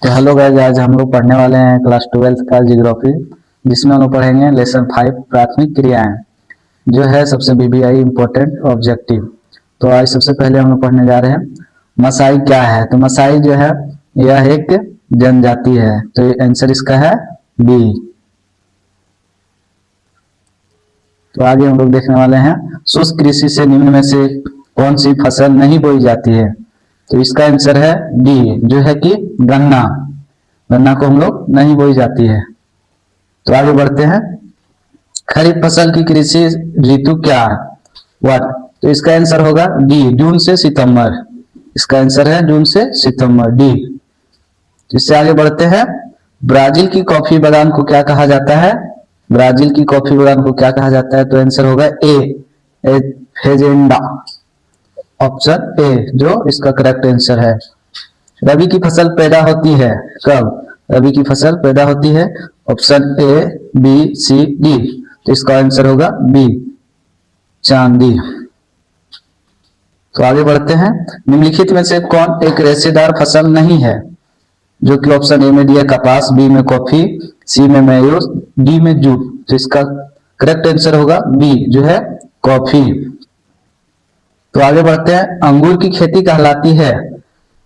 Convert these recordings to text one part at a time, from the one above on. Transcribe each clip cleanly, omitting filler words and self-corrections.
तो hello guys, आज हम लोग पढ़ने वाले हैं क्लास 12 का ज्योग्राफी, जिसमें हम लोग पढ़ेंगे लेसन 5 प्राथमिक क्रियाएं, जो है सबसे बीबीआई इंपॉर्टेंट ऑब्जेक्टिव। तो आज सबसे पहले हम लोग पढ़ने जा रहे हैं मसाई क्या है। तो मसाई जो है यह एक जनजाति है, तो आंसर इसका है बी। तो आगे हम लोग देखने वाले हैं शुष्क कृषि से निम्न में से कौन सी फसल नहीं बोई जाती है। तो इसका आंसर है डी, जो है कि गन्ना। गन्ना को हम लोग नहीं बोई जाती है। तो आगे बढ़ते हैं, खरीफ फसल की कृषि ऋतु क्या है, व्हाट। तो इसका आंसर होगा डी, जून से सितंबर। इसका आंसर है जून से सितंबर, डी। इससे आगे बढ़ते हैं, ब्राजील की कॉफी बागान को क्या कहा जाता है। ब्राजील की कॉफी बागान को क्या कहा जाता है, तो आंसर होगा ए, फेजेंडा। ऑप्शन ए जो इसका करेक्ट आंसर है। रबी की फसल पैदा होती है कब। रबी की फसल पैदा होती है option A, B, C, D. तो इसका आंसर होगा बी, चांदी। तो आगे बढ़ते हैं, निम्नलिखित में से कौन एक रेशेदार फसल नहीं है, जो कि ऑप्शन ए में दिया कपास, बी में कॉफी, सी में मैयूस, डी में जूट। तो इसका करेक्ट आंसर होगा बी, जो है कॉफी। तो आगे बढ़ते हैं, अंगूर की खेती कहलाती है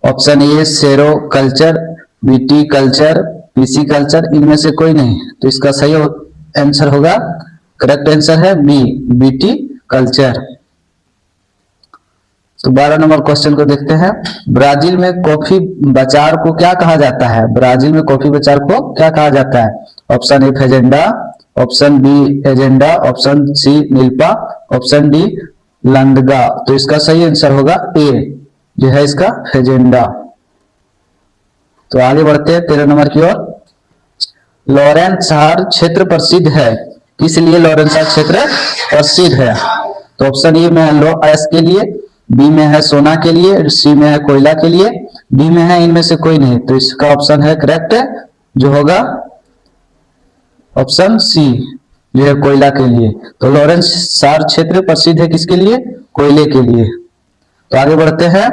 option A sericulture, viticulture, pisciculture, इनमें से कोई नहीं। तो इसका सही आंसर होगा, करेक्ट आंसर है बी, बीटी कल्चर। तो 12 नंबर क्वेश्चन को देखते हैं, ब्राजील में कॉफी बाजार को क्या कहा जाता है। ब्राजील में कॉफी बाजार को क्या कहा जाता है। ऑप्शन ए फेजेंडा, ऑप्शन बी एजेंडा, ऑप्शन सी मिल्पा, ऑप्शन डी लंडगा। तो इसका सही आंसर होगा ए, जो है इसका फेजेंडा। तो आगे बढ़ते हैं 13 नंबर की ओर, लॉरेंस शहर क्षेत्र प्रसिद्ध है, किस लिए लॉरेंस शहर क्षेत्र प्रसिद्ध है। तो ऑप्शन ए में है लो अयस्क के लिए, बी में है सोना के लिए, सी में है कोयला के लिए, डी में है इनमें से कोई नहीं। तो इसका ऑप्शन है करेक्ट, जो होगा ऑप्शन सी, जो है कोयला के लिए। तो लॉरेंस शहर क्षेत्र प्रसिद्ध है किसके लिए, कोयले के लिए। तो आगे बढ़ते हैं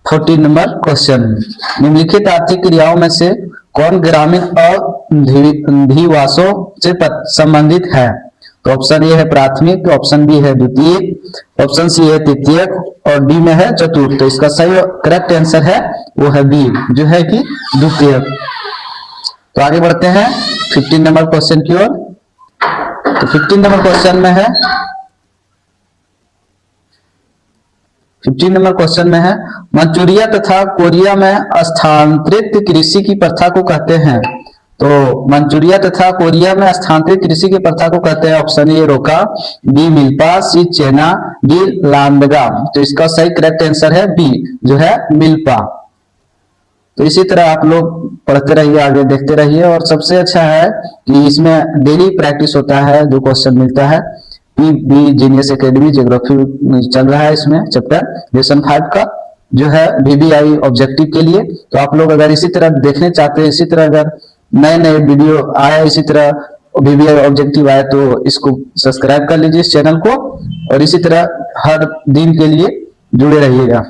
14 नंबर क्वेश्चन, निम्नलिखित आर्थिक क्रियाओं में से कौन ग्रामीण अधिवासों से संबंधित है। तो ऑप्शन ए है प्राथमिक, ऑप्शन बी है द्वितीय, ऑप्शन सी है तृतीयक और डी में है चतुर्थ। तो इसका सही करेक्ट आंसर है वो है बी, जो है कि द्वितीयक। तो आगे बढ़ते हैं 15 नंबर क्वेश्चन की ओर। तो 15 नंबर क्वेश्चन में है, 15 नंबर क्वेश्चन में है, मंचूरिया तथा कोरिया में स्थानांतरित कृषि की प्रथा को कहते हैं। तो मंचूरिया तथा कोरिया में स्थानांतरित कृषि की प्रथा को कहते हैं ऑप्शन ए रोका, बी मिल्पा, सी चेना, डी लांडगा। तो इसका सही करेक्ट आंसर है बी, जो है मिल्पा। तो इसी तरह आप लोग पढ़ते रहिए, आगे देखते रहिए। और सबसे अच्छा है कि इसमें डेली प्रैक्टिस होता है, जो क्वेश्चन मिलता है। बी जीनियस एकेडमी ज्योग्राफी चल रहा है, इसमें चैप्टर लेसन 5 का, जो है बीबीआई ऑब्जेक्टिव के लिए। तो आप लोग अगर इसी तरह देखने चाहते हैं, इसी तरह अगर नए नए वीडियो आए, इसी तरह बीबीआई ऑब्जेक्टिव आए, तो इसको सब्सक्राइब कर लीजिए इस चैनल को, और इसी तरह हर दिन के लिए जुड़े रहिएगा।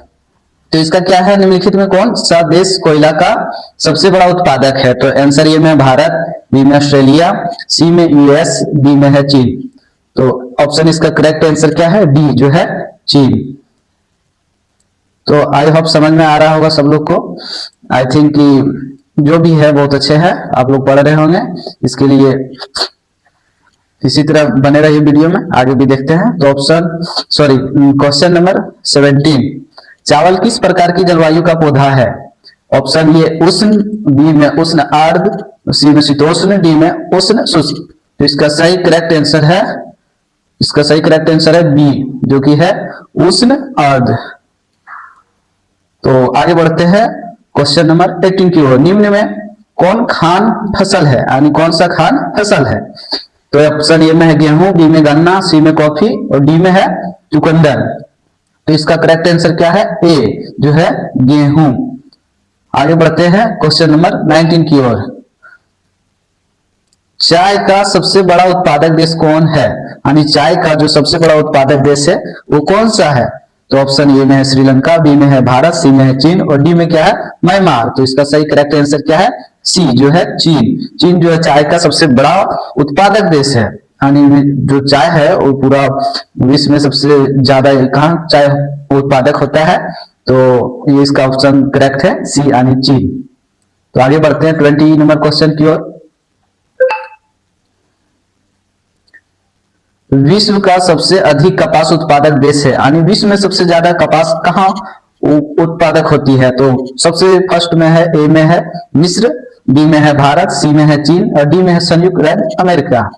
तो इसका क्या है, निम्नलिखित में कौन सा देश कोयला का सबसे बड़ा उत्पादक है। तो आंसर ए में भारत, बी में ऑस्ट्रेलिया, सी में यूएस, डी में है चीन। तो ऑप्शन इसका करेक्ट आंसर क्या है, डी, जो है चीन। तो आई होप समझ में आ रहा होगा सब लोग को। आई थिंक कि जो भी है बहुत अच्छे हैं, आप लोग पढ़ रहे होंगे। इसके लिए इसी तरह बने रहिए वीडियो में, आगे भी देखते हैं। तो क्वेश्चन नंबर 17, चावल किस प्रकार की जलवायु का पौधा है। ऑप्शन ए उष्ण, बी में उष्ण आर्द्र, सी में शीतोष्ण, डी में उष्ण शुष्क। तो इसका सही करेक्ट आंसर है, इसका सही करेक्ट आंसर है बी, जो कि है उष्ण आर्द्र। तो आगे बढ़ते हैं क्वेश्चन नंबर 18 की ओर, निम्न में कौन खान फसल है, यानी कौन सा खान फसल है। तो ऑप्शन ए में है गेहूं, बी में गन्ना, सी में कॉफी और डी में है चुकंदर। तो इसका करेक्ट आंसर क्या है, ए, जो है गेहूं। आगे बढ़ते हैं क्वेश्चन नंबर 19 की ओर, चाय का सबसे बड़ा उत्पादक देश कौन है, यानी चाय का जो सबसे बड़ा उत्पादक देश है वो कौन सा है। तो ऑप्शन ए में है श्रीलंका, बी में है भारत, सी में है चीन और डी में क्या है म्यांमार। तो इसका सही करेक्ट आंसर क्या है सी जो है चीन। चीन जो है चाय का सबसे बड़ा उत्पादक देश है, यानी जो चाय है वो पूरा विश्व में सबसे ज्यादा कहाँ चाय उत्पादक होता है, तो ये इसका ऑप्शन करेक्ट है सी यानी चीन। तो आगे बढ़ते हैं 20 नंबर क्वेश्चन की ओर। विश्व का सबसे अधिक कपास उत्पादक देश है, यानी विश्व में सबसे ज्यादा कपास कहाँ उत्पादक होती है, तो सबसे फर्स्ट में है ए में है मिस्र, बी में है भारत, सी में है चीन और डी में है संयुक्त राज्य अमेरिका।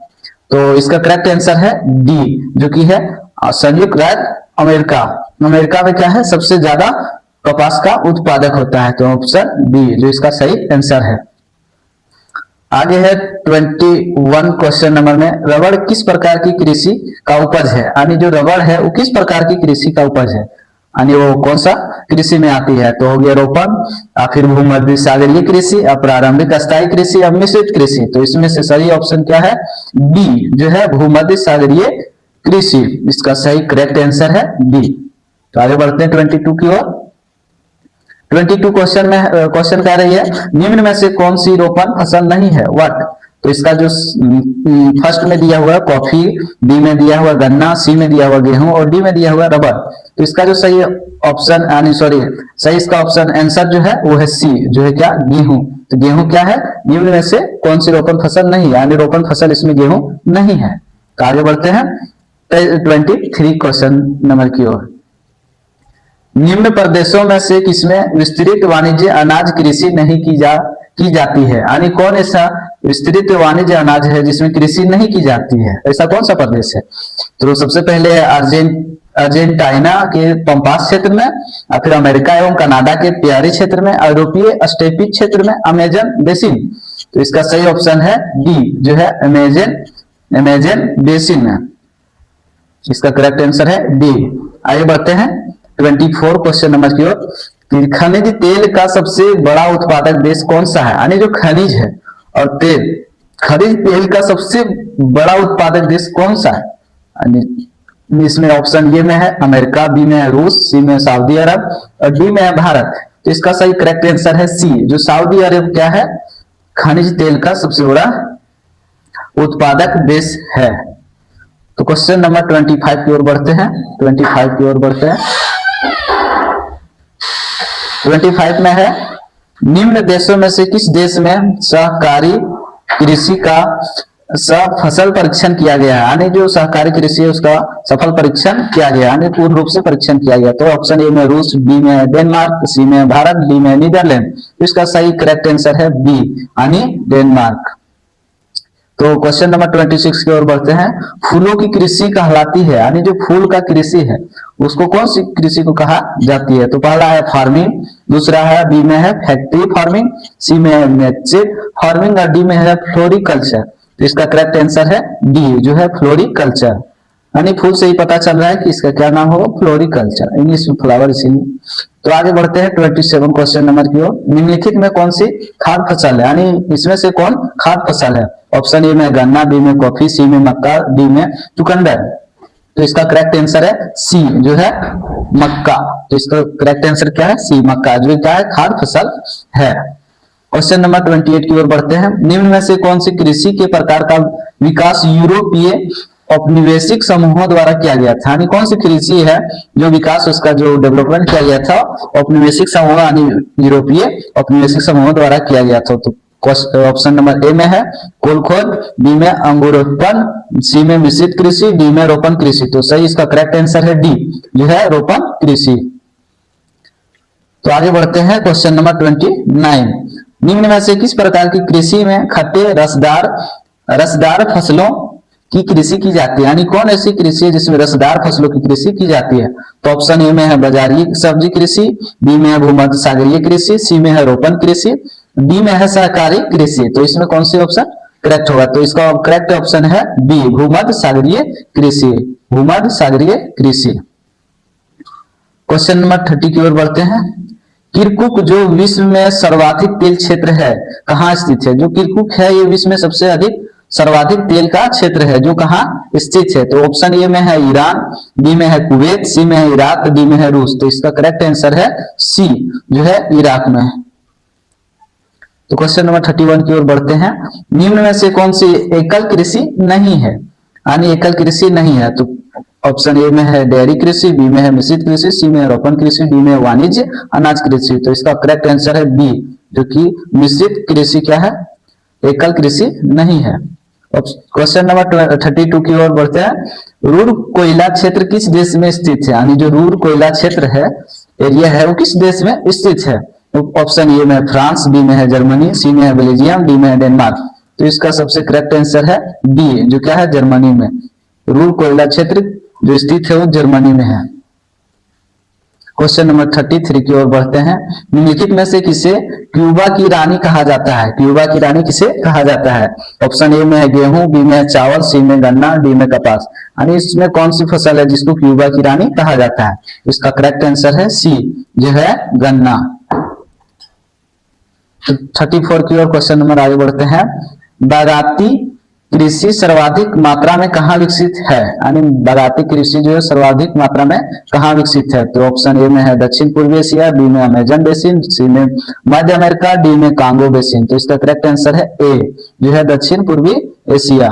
तो इसका करेक्ट आंसर है डी जो कि है संयुक्त राज्य अमेरिका। अमेरिका में क्या है सबसे ज्यादा कपास का उत्पादक होता है, तो ऑप्शन बी जो इसका सही आंसर है। आगे है 21 क्वेश्चन नंबर में, रबड़ किस प्रकार की कृषि का उपज है, यानी जो रबड़ है वो किस प्रकार की कृषि का उपज है, यानी वो कौन सा कृषि में आती है, तो हो गया रोपण, फिर भूमध्य सागरीय कृषि, प्रारंभिक अस्थायी कृषि और मिश्रित कृषि। तो इसमें से सही ऑप्शन क्या है बी जो है भूमध्य सागरीय कृषि, इसका सही करेक्ट आंसर है बी। तो आगे बढ़ते हैं 22 की ओर। 22 क्वेश्चन कह रही है निम्न में से कौन सी रोपण फसल नहीं है व्हाट। तो इसका जो फर्स्ट में दिया हुआ है कॉफी, बी में दिया हुआ गन्ना, सी में दिया हुआ गेहूं और डी में दिया हुआ रबर। तो इसका जो सही ऑप्शन यानी सही इसका ऑप्शन आंसर जो है वो है सी जो है क्या गेहूं। तो गेहूं क्या है निम्न में से कौन सी रोपण फसल नहीं है, यानी रोपण फसल इसमें गेहूं नहीं है। तो आगे बढ़ते हैं 23 क्वेश्चन नंबर की ओर। निम्न प्रदेशों में से किसमें विस्तृत वाणिज्य अनाज कृषि नहीं की जाती है, यानी कौन ऐसा विस्तृत वाणिज्य अनाज है जिसमें कृषि नहीं की जाती है, ऐसा कौन सा प्रदेश है। तो सबसे पहले है अर्जेंटीना के पंपास क्षेत्र में, फिर अमेरिका एवं कनाडा के प्यारी क्षेत्र में, यूरोपीय स्टेपी क्षेत्र में, अमेजन बेसिन। तो इसका सही ऑप्शन है डी जो है अमेजन बेसिन में, इसका करेक्ट आंसर है डी। आगे बढ़ते हैं 24 क्वेश्चन नंबर की ओर। खनिज तेल का सबसे बड़ा उत्पादक देश कौन सा है, यानी जो खनिज है और तेल, खनिज तेल का सबसे बड़ा उत्पादक देश कौन सा है, इसमें ऑप्शन ए में है अमेरिका, बी में है रूस, सी में सऊदी अरब और डी में है भारत। तो इसका सही करेक्ट आंसर है सी जो सऊदी अरब क्या है खनिज तेल का सबसे बड़ा उत्पादक देश है। तो क्वेश्चन नंबर 25 की ओर बढ़ते हैं। 25 की ओर बढ़ते हैं। 25 में है निम्न देशों में से किस देश में सहकारी कृषि का फसल परीक्षण किया गया है, यानी जो सहकारी कृषि है उसका सफल परीक्षण किया गया, यानी पूर्ण रूप से परीक्षण किया गया। तो ऑप्शन ए में रूस, बी में डेनमार्क, सी में भारत, डी में नीदरलैंड। तो इसका सही करेक्ट आंसर है बी यानी डेनमार्क। तो क्वेश्चन नंबर 26 की ओर बढ़ते हैं। फूलों की कृषि कहलाती है, यानी जो फूल का कृषि है उसको कौन सी कृषि को कहा जाती है। तो पहला है फार्मिंग, दूसरा है बी में है फैक्ट्री फार्मिंग, सी में है नेचर फार्मिंग और डी में है फ्लोरिकल्चर। तो इसका करेक्ट आंसर है डी जो है फ्लोरिकल्चर, यानी फूल से ही पता चल रहा है कि इसका क्या नाम होगा फ्लोरिकल्चर, इंग्लिश में फ्लावर इसीलिए। तो आगे बढ़ते हैं 27 क्वेश्चन नंबर की ओर। निम्नलिखित में कौन सी खाद्य फसल है, यानी इसमें से कौन खाद्य फसल है। ऑप्शन ए में गन्ना, बी में कॉफी, सी में मक्का, डी में चुकंदर। तो इसका करेक्ट आंसर है सी जो है मक्का। तो इसका करेक्ट आंसर क्या है सी मक्का जो क्या है खाद्य फसल है। क्वेश्चन नंबर 28 की ओर बढ़ते हैं। निम्न में से कौन सी कृषि के प्रकार का विकास यूरोपीय औपनिवेशिक समूहों द्वारा किया गया था, यानी कौन सी कृषि है जो विकास उसका जो डेवलपमेंट किया गया था औपनिवेशिक समूह यानी यूरोपीय औपनिवेशिक समूहों द्वारा किया गया था। तो ऑप्शन नंबर ए में है कोल खोद, बी में अंगूरोत्पन्न, सी में मिश्रित कृषि, डी में रोपण कृषि। तो सही इसका करेक्ट आंसर है डी जो है रोपण कृषि। तो आगे बढ़ते हैं क्वेश्चन नंबर 29। निम्न में से किस प्रकार की कृषि में खट्टे रसदार फसलों की कृषि की जाती है, यानी कौन ऐसी कृषि है जिसमें रसदार फसलों की कृषि की जाती है। तो ऑप्शन ए में है बाजारी सब्जी कृषि, बी में है भूमध्य सागरीय कृषि, सी में है रोपण कृषि, डी में है सहकारी कृषि। तो इसमें कौन सी ऑप्शन करेक्ट होगा, तो इसका करेक्ट ऑप्शन है बी भूमध्य सागरीय कृषि, भूमध्य सागरीय कृषि। क्वेश्चन नंबर 30 की ओर बढ़ते हैं। किरकुक जो विश्व में सर्वाधिक तेल क्षेत्र है कहाँ स्थित है। जो किरकुक है ये विश्व में सबसे अधिक सर्वाधिक तेल का क्षेत्र है जो कहाँ स्थित है? तो ऑप्शन ए में है ईरान, बी में है कुवैत, सी में है इराक, डी में है रूस। तो इसका करेक्ट आंसर है सी, जो है इराक में। तो क्वेश्चन नंबर 31 की ओर बढ़ते हैं। निम्न में से कौन सी एकल कृषि नहीं है, यानी एकल कृषि नहीं है? तो ऑप्शन ए में है डेयरी कृषि, बी में है मिश्रित कृषि, सी में है रोपण कृषि, डी में है वाणिज्य अनाज कृषि। तो इसका करेक्ट आंसर है बी, जो कि मिश्रित कृषि क्या है, एकल कृषि नहीं है। क्वेश्चन नंबर 32 की ओर बढ़ते हैं। रूर कोयला क्षेत्र किस देश में स्थित है? यानी जो रूर कोयला क्षेत्र है, एरिया है, वो किस देश में स्थित है? ऑप्शन ए में फ्रांस, बी में है जर्मनी, सी में है बेल्जियम, डी में है डेनमार्क। तो इसका सबसे करेक्ट आंसर है बी, जो क्या है जर्मनी में। रूर कोयला क्षेत्र जो स्थित है वो जर्मनी में है। क्वेश्चन नंबर 33 की ओर बढ़ते हैं। निम्नलिखित में से किसे क्यूबा की रानी कहा जाता है? क्यूबा की रानी किसे कहा जाता है? ऑप्शन ए में है गेहूं, बी में है चावल, सी में गन्ना, डी में कपास। यानी इसमें कौन सी फसल है जिसको क्यूबा की रानी कहा जाता है? इसका करेक्ट आंसर है सी, जो है गन्ना। 34 की ओर क्वेश्चन नंबर आगे बढ़ते हैं। बागाती कृषि सर्वाधिक मात्रा में कहाँ विकसित है? यानी बागाती कृषि जो है सर्वाधिक मात्रा में कहाँ विकसित है? तो ऑप्शन ए में है दक्षिण पूर्वी एशिया, बी में अमेजन बेसिन, सी में मध्य अमेरिका, डी में कांगो बेसिन। तो इसका करेक्ट आंसर है ए, जो है दक्षिण पूर्वी एशिया।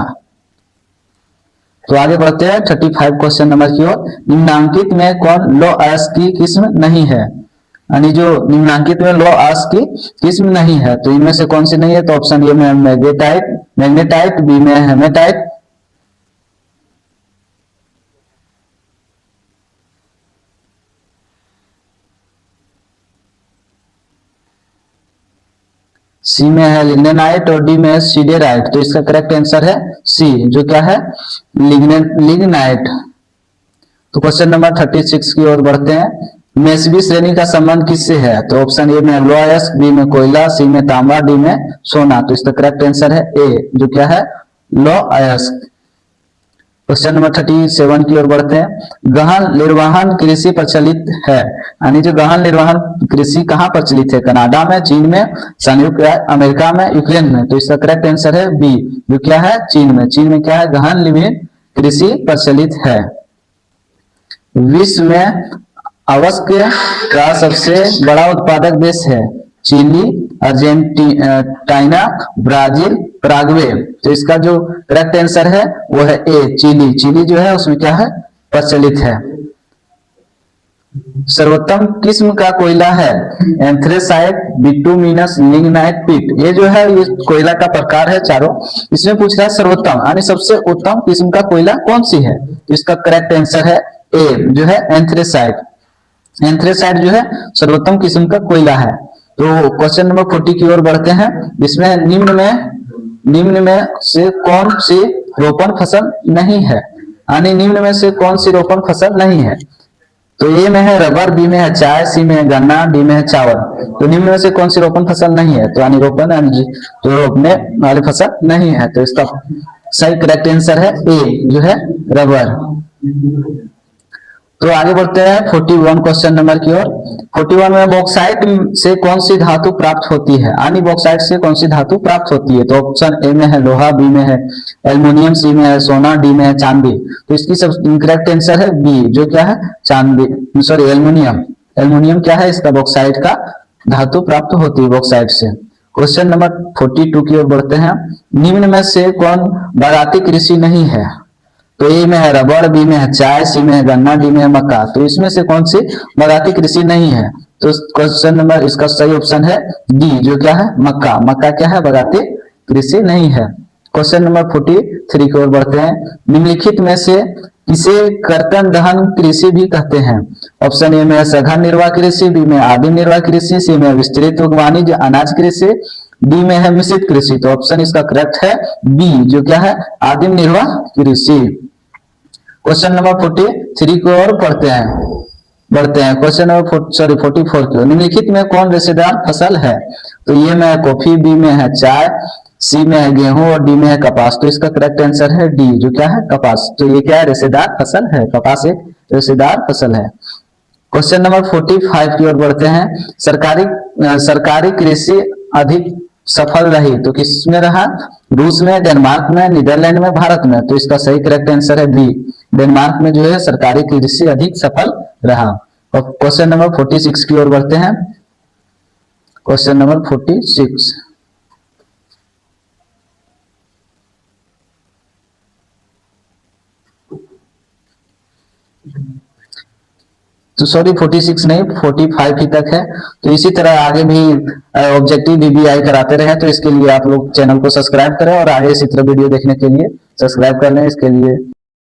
तो आगे बढ़ते हैं 35 क्वेश्चन नंबर की ओर। निम्नांकित में कौन लौह अयस्क की किस्म नहीं है? यानी जो निम्नांकित में लौह अयस्क की किस्म नहीं है, तो इनमें से कौन सी नहीं है? तो ऑप्शन ए में है मैग्नेटाइट, बी में है हेमेटाइट, सी में है लिग्नेनाइट और डी में है सीडेराइट। तो इसका करेक्ट आंसर है सी, जो क्या है लिग्नाइट। तो क्वेश्चन नंबर 36 की ओर बढ़ते हैं। मेसबी श्रेणी का संबंध किससे है? तो ऑप्शन ए में लौह अयस्क, बी में कोयला, सी में तांबा, डी में सोना। तो इसका करेक्ट आंसर है ए, जो क्या है लौह अयस्क। क्वेश्चन नंबर 37 की ओर बढ़ते हैं। गहन निर्वहन कृषि प्रचलित है, यानी जो गहन निर्वहन कृषि कहाँ प्रचलित है? कनाडा में, चीन में, संयुक्त अमेरिका में, यूक्रेन में। तो इसका करेक्ट आंसर है बी, जो क्या है चीन में। चीन में क्या है गहन निर्वहन कृषि प्रचलित है। विश्व में अवस्क का सबसे बड़ा उत्पादक देश है चिली, अर्जेंटीना, ब्राजील, पराग्वे। तो इसका जो करेक्ट आंसर है वो है ए, चिली। चिली जो है उसमें क्या है प्रचलित है। सर्वोत्तम किस्म का कोयला है एंथ्रेसाइट, बिटुमिनस, लिग्नाइट, पिट। ये जो है ये कोयला का प्रकार है चारों। इसमें पूछ रहा है सर्वोत्तम, यानी सबसे उत्तम किस्म का कोयला कौन सी है? तो इसका करेक्ट आंसर है ए, जो है एंथ्रेसाइट। एंथ्रेसाइट जो है सर्वोत्तम किस्म का कोयला है। तो क्वेश्चन नंबर 40 की ओर बढ़ते हैं। इसमें निम्न में से कौन सी रोपण फसल नहीं है? यानी निम्न में से कौन सी रोपण फसल नहीं है? तो ए में है रबर, बी में है चाय, सी में है गन्ना, डी में है चावल। तो निम्न में से कौन सी रोपण फसल नहीं है? तो यानी रोपण जो रोपने वाली फसल नहीं है। तो इसका सही करेक्ट आंसर है ए, जो है रबर। तो आगे बढ़ते हैं 41 क्वेश्चन नंबर की ओर। 41 में बॉक्साइट से कौन सी धातु प्राप्त होती है? यानी बॉक्साइट से कौन सी धातु प्राप्त होती है? तो ऑप्शन ए में है लोहा, बी में है एल्युमिनियम, सी में है सोना, डी में है चांदी। तो इसकी सब करेक्ट आंसर है बी, जो क्या है चांदी, सॉरी एल्युमिनियम। एल्युमिनियम क्या है इसका बॉक्साइट का धातु प्राप्त होती है बॉक्साइट से। क्वेश्चन नंबर 42 की ओर बढ़ते हैं। निम्न में से कौन बागाती कृषि नहीं है? तो ए में है रबर, बी में है चाय, सी में है गन्ना, डी में है मक्का। तो इसमें से कौन सी बागाती कृषि नहीं है? तो क्वेश्चन नंबर इसका सही ऑप्शन है डी, जो क्या है मक्का। मक्का क्या है बागाती कृषि नहीं है। क्वेश्चन नंबर 43 की ओर बढ़ते हैं। निम्नलिखित में से किसे कर्तन दहन कृषि भी कहते हैं? ऑप्शन ए में है सघन निर्वाह कृषि, बी में आदिम निर्वाह कृषि, सी में विस्तृत वाणिज्य अनाज कृषि, डी में है मिश्रित कृषि। तो ऑप्शन इसका करेक्ट है बी, जो क्या है आदिम निर्वाह कृषि। क्वेश्चन नंबर 43 को और बढ़ते हैं। क्वेश्चन नंबर 44 की। निम्नलिखित में कौन रेशेदार फसल है? तो ये में है कॉफी, बी में है चाय, सी में है गेहूं और डी में है कपास। तो इसका करेक्ट आंसर है डी, जो क्या है कपास। तो ये क्या है रेशेदार फसल है, कपास एक रेशेदार फसल है। क्वेश्चन नंबर 45 की ओर बढ़ते हैं। सरकारी कृषि सफल रही, तो किसमें रहा? रूस में, डेनमार्क में, नीदरलैंड में, भारत में। तो इसका सही करेक्ट आंसर है बी, डेनमार्क में जो है सरकारी कृषि अधिक सफल रहा। और क्वेश्चन नंबर 46 की ओर बढ़ते हैं। क्वेश्चन नंबर 46, तो सॉरी 46 नहीं 45 ही तक है। तो इसी तरह आगे भी ऑब्जेक्टिव बीबीआई कराते रहे, तो इसके लिए आप लोग चैनल को सब्सक्राइब करें और आगे इसी तरह वीडियो देखने के लिए सब्सक्राइब कर लें इसके लिए।